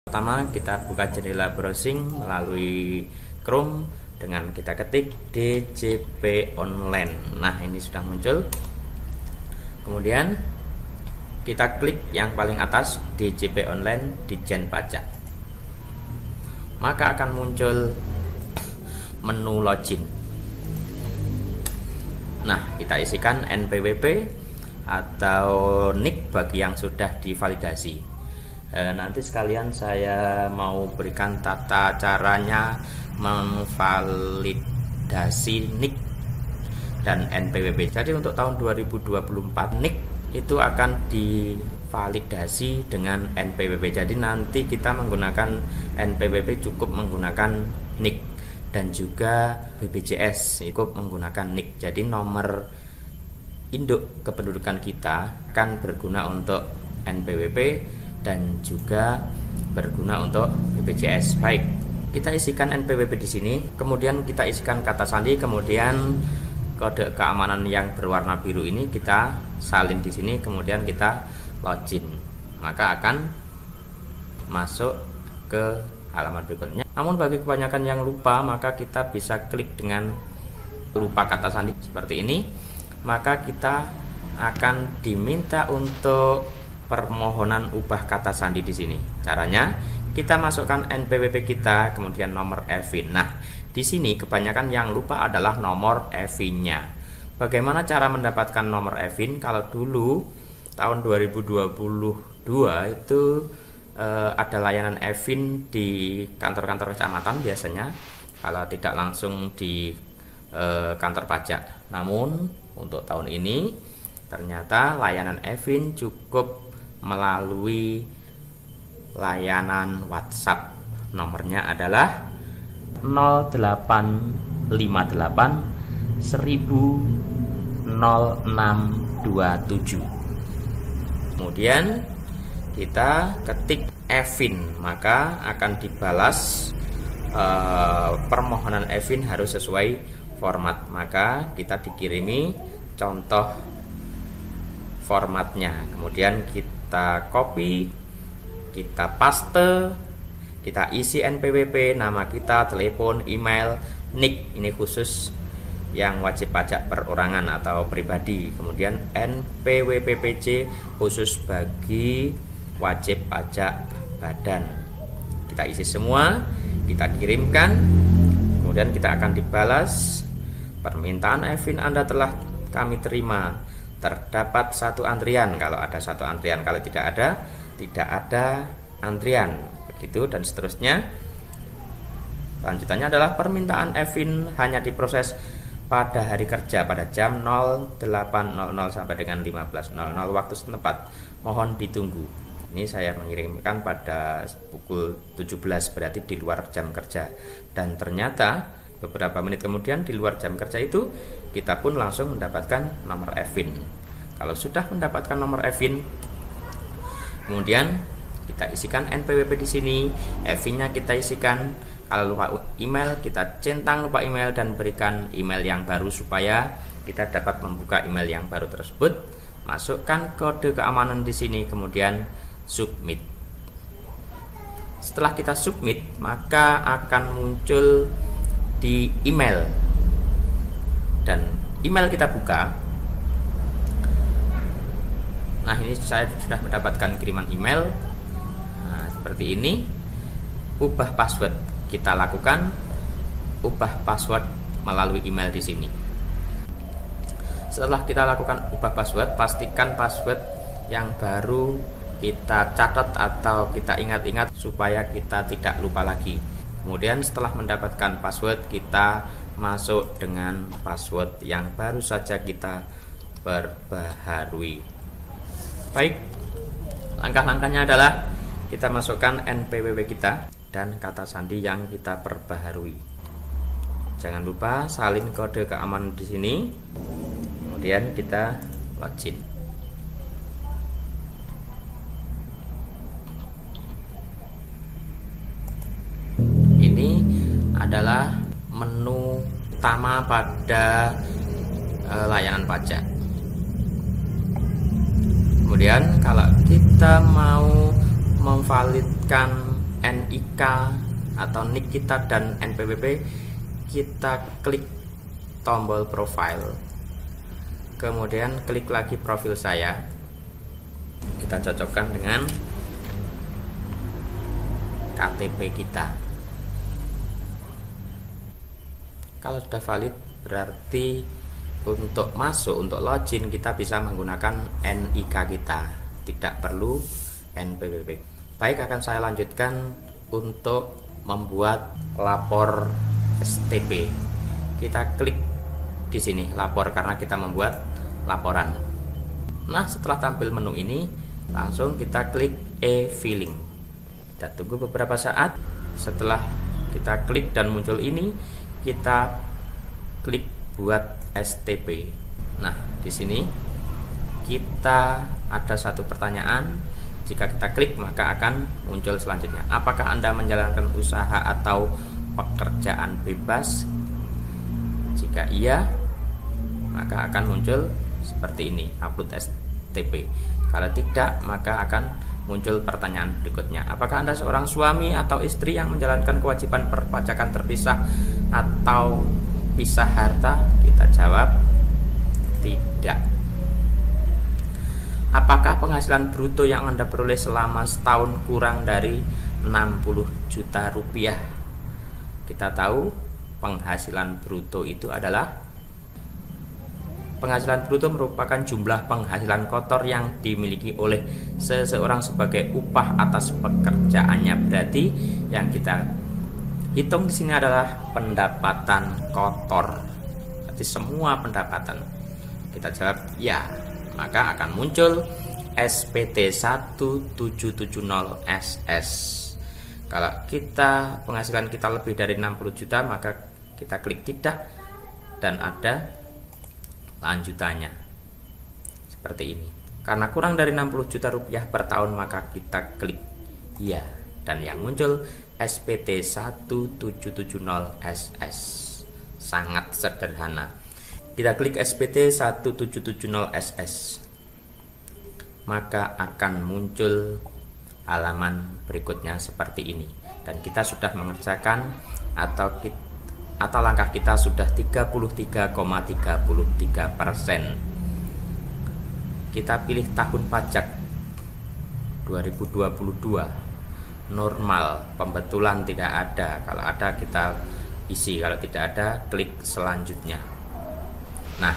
Pertama, kita buka jendela browsing melalui Chrome dengan kita ketik DJP Online. Nah, ini sudah muncul. Kemudian kita klik yang paling atas, DJP Online Ditjen Pajak. Maka akan muncul menu login. Nah, kita isikan NPWP atau NIK bagi yang sudah divalidasi. Nanti sekalian saya mau berikan tata caranya memvalidasi NIK dan NPWP. Jadi untuk tahun 2024 NIK itu akan divalidasi dengan NPWP. Jadi nanti kita menggunakan NPWP cukup menggunakan NIK, dan juga BPJS cukup menggunakan NIK. Jadi nomor induk kependudukan kita akan berguna untuk NPWP dan juga berguna untuk BPJS. Baik, kita isikan NPWP di sini, kemudian kita isikan kata sandi, kemudian kode keamanan yang berwarna biru ini kita salin di sini, kemudian kita login. Maka akan masuk ke halaman berikutnya. Namun bagi kebanyakan yang lupa, maka kita bisa klik dengan lupa kata sandi seperti ini. Maka kita akan diminta untuk permohonan ubah kata sandi di sini. Caranya kita masukkan NPWP kita, kemudian nomor EVIN. Nah, di sini kebanyakan yang lupa adalah nomor EVIN-nya. Bagaimana cara mendapatkan nomor EVIN? Kalau dulu tahun 2022 itu ada layanan EVIN di kantor-kantor kecamatan biasanya, kalau tidak langsung di kantor pajak. Namun untuk tahun ini ternyata layanan EVIN cukup melalui layanan WhatsApp. Nomornya adalah 0858 1000 0627. Kemudian kita ketik EVIN, maka akan dibalas permohonan EVIN harus sesuai format. Maka kita dikirimi contoh formatnya, kemudian kita copy, kita paste, kita isi NPWP, nama kita, telepon, email, NIK ini khusus yang wajib pajak perorangan atau pribadi, kemudian NPWPPJ khusus bagi wajib pajak badan. Kita isi semua, kita kirimkan, kemudian kita akan dibalas, permintaan EVIN Anda telah kami terima, terdapat satu antrian kalau ada satu antrian, kalau tidak ada antrian, begitu dan seterusnya. Lanjutannya adalah permintaan EVIN hanya diproses pada hari kerja pada jam 08.00 sampai dengan 15.00 waktu setempat, mohon ditunggu. Ini saya mengirimkan pada pukul 17, berarti di luar jam kerja, dan ternyata beberapa menit kemudian di luar jam kerja itu kita pun langsung mendapatkan nomor EVIN. Kalau sudah mendapatkan nomor EVIN, kemudian kita isikan NPWP di sini, EVIN-nya kita isikan. Kalau lupa email, kita centang lupa email dan berikan email yang baru supaya kita dapat membuka email yang baru tersebut. Masukkan kode keamanan di sini, kemudian submit. Setelah kita submit, maka akan muncul di email, dan email kita buka. Nah, ini saya sudah mendapatkan kiriman email. Nah, seperti ini. Ubah password kita lakukan, ubah password melalui email di sini. Setelah kita lakukan ubah password, pastikan password yang baru kita catat atau kita ingat-ingat supaya kita tidak lupa lagi. Kemudian setelah mendapatkan password, kita masuk dengan password yang baru saja kita perbaharui. Baik, langkah-langkahnya adalah kita masukkan NPWP kita dan kata sandi yang kita perbaharui. Jangan lupa salin kode keamanan di sini. Kemudian kita login. Ini adalah menu utama pada layanan pajak. Kemudian kalau kita mau memvalidkan NIK atau NIK kita dan NPWP, kita klik tombol profile, kemudian klik lagi profil saya, kita cocokkan dengan KTP kita. Kalau sudah valid, berarti untuk masuk, untuk login, kita bisa menggunakan NIK kita, tidak perlu NPWP. Baik, akan saya lanjutkan untuk membuat lapor STP. Kita klik di sini lapor karena kita membuat laporan. Nah, setelah tampil menu ini, langsung kita klik e-filing. Kita tunggu beberapa saat. Setelah kita klik dan muncul ini, kita klik buat STP. Nah, di sini kita ada satu pertanyaan. Jika kita klik, maka akan muncul selanjutnya. Apakah Anda menjalankan usaha atau pekerjaan bebas? Jika iya, maka akan muncul seperti ini, upload STP. Kalau tidak, maka akan muncul pertanyaan berikutnya. Apakah Anda seorang suami atau istri yang menjalankan kewajiban perpajakan terpisah atau pisah harta? Kita jawab tidak. Apakah penghasilan bruto yang Anda peroleh selama setahun kurang dari 60 juta rupiah? Kita tahu penghasilan bruto itu adalah, penghasilan bruto merupakan jumlah penghasilan kotor yang dimiliki oleh seseorang sebagai upah atas pekerjaannya. Berarti yang kita hitung di sini adalah pendapatan kotor. Berarti semua pendapatan. Kita jawab ya, maka akan muncul SPT 1770SS. Kalau kita penghasilan kita lebih dari 60 juta, maka kita klik tidak dan ada lanjutannya seperti ini. Karena kurang dari 60 juta rupiah per tahun, maka kita klik iya, dan yang muncul SPT 1770SS. Sangat sederhana. Kita klik SPT 1770SS, maka akan muncul halaman berikutnya seperti ini, dan kita sudah mengerjakan atau langkah kita sudah 33,33%. Kita pilih tahun pajak 2022, normal, pembetulan tidak ada. Kalau ada kita isi, kalau tidak ada klik selanjutnya. Nah,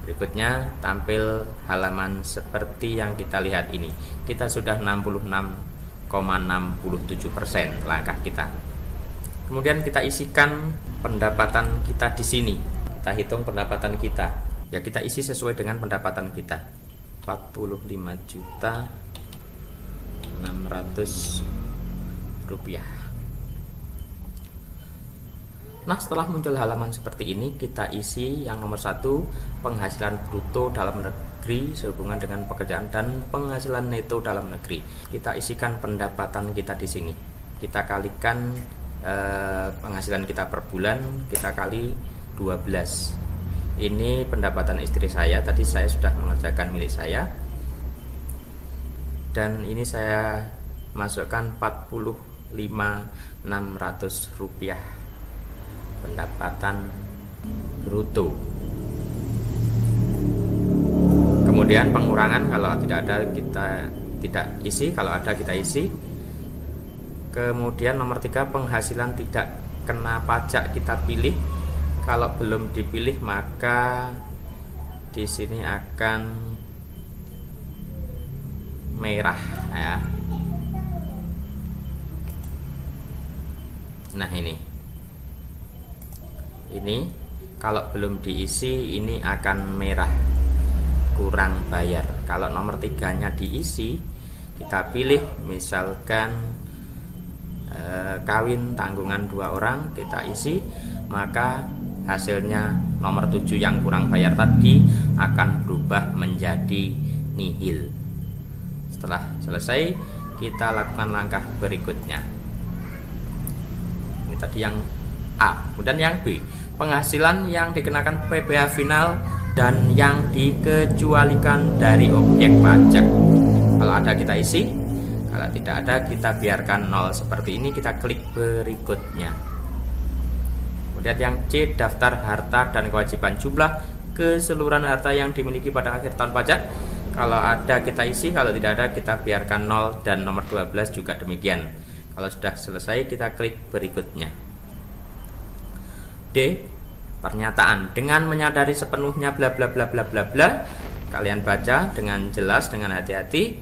berikutnya tampil halaman seperti yang kita lihat ini. Kita sudah 66,67% langkah kita. Kemudian kita isikan pendapatan kita di sini. Kita hitung pendapatan kita. Ya, kita isi sesuai dengan pendapatan kita. 45.600 rupiah. Nah, setelah muncul halaman seperti ini, kita isi yang nomor 1, penghasilan bruto dalam negeri sehubungan dengan pekerjaan, dan penghasilan neto dalam negeri. Kita isikan pendapatan kita di sini. Kita kalikan penghasilan kita per bulan, kita kali 12. Ini pendapatan istri saya. Tadi saya sudah mengerjakan milik saya, dan ini saya masukkan 45.600 rupiah pendapatan bruto. Kemudian pengurangan, kalau tidak ada kita tidak isi, kalau ada kita isi. Kemudian nomor 3, penghasilan tidak kena pajak, kita pilih. Kalau belum dipilih, maka di sini akan merah ya. Nah, ini kalau belum diisi, ini akan merah, kurang bayar. Kalau nomor 3-nya diisi, kita pilih misalkan kawin tanggungan 2 orang, kita isi, maka hasilnya nomor 7 yang kurang bayar tadi akan berubah menjadi nihil. Setelah selesai, kita lakukan langkah berikutnya. Ini tadi yang A. Kemudian yang B, penghasilan yang dikenakan PPh final dan yang dikecualikan dari objek pajak. Kalau ada kita isi, Kalau tidak ada, kita biarkan 0 seperti ini, kita klik berikutnya. Kemudian yang C, daftar harta dan kewajiban, jumlah keseluruhan harta yang dimiliki pada akhir tahun pajak. Kalau ada kita isi, kalau tidak ada kita biarkan 0, dan nomor 12 juga demikian. Kalau sudah selesai kita klik berikutnya. D, pernyataan. Dengan menyadari sepenuhnya bla bla bla bla bla bla, kalian baca dengan jelas, dengan hati-hati.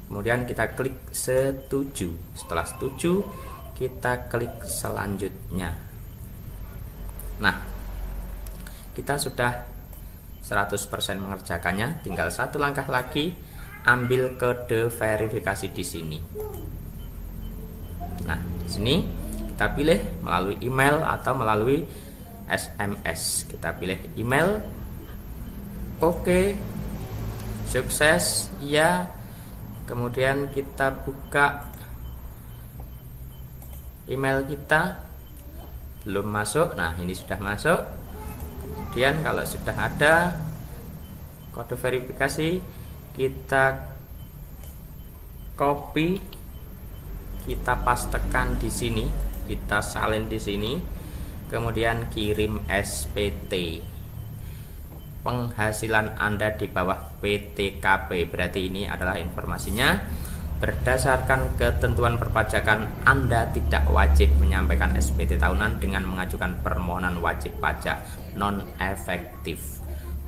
Kemudian kita klik setuju. Setelah setuju, kita klik selanjutnya. Nah, kita sudah 100% mengerjakannya. Tinggal satu langkah lagi, ambil kode verifikasi di sini. Nah, di sini kita pilih melalui email atau melalui SMS. Kita pilih email. Oke. Sukses. Ya. Kemudian kita buka email kita. Belum masuk. Nah, ini sudah masuk. Kemudian kalau sudah ada kode verifikasi, kita copy, kita pastekan di sini, kita salin di sini, kemudian kirim SPT. Penghasilan Anda di bawah PTKP, berarti ini adalah informasinya. Berdasarkan ketentuan perpajakan, Anda tidak wajib menyampaikan SPT tahunan dengan mengajukan permohonan wajib pajak non-efektif.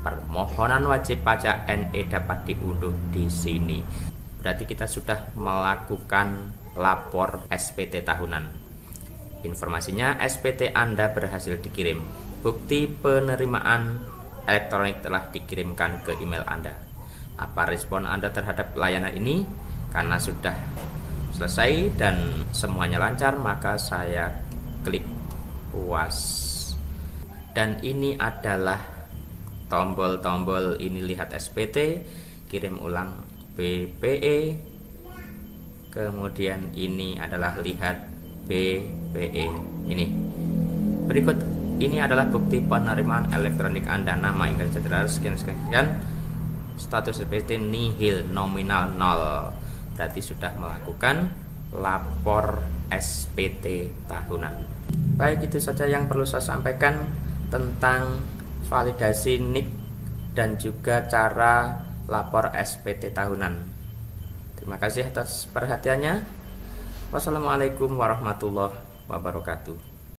Permohonan wajib pajak NE dapat diunduh di sini. Berarti kita sudah melakukan lapor SPT tahunan. Informasinya, SPT Anda berhasil dikirim. Bukti penerimaan elektronik telah dikirimkan ke email Anda. Apa respon Anda terhadap layanan ini? Karena sudah selesai dan semuanya lancar, maka saya klik puas. Dan ini adalah tombol-tombol ini, lihat SPT, kirim ulang BPE, kemudian ini adalah lihat BPE. Ini berikut, ini adalah bukti penerimaan elektronik Anda, nama Ingrid Citra, sekian, status SPT nihil, nominal 0. Berarti sudah melakukan lapor SPT tahunan. Baik, itu saja yang perlu saya sampaikan tentang validasi NIK dan juga cara lapor SPT tahunan. Terima kasih atas perhatiannya. Wassalamualaikum warahmatullahi wabarakatuh.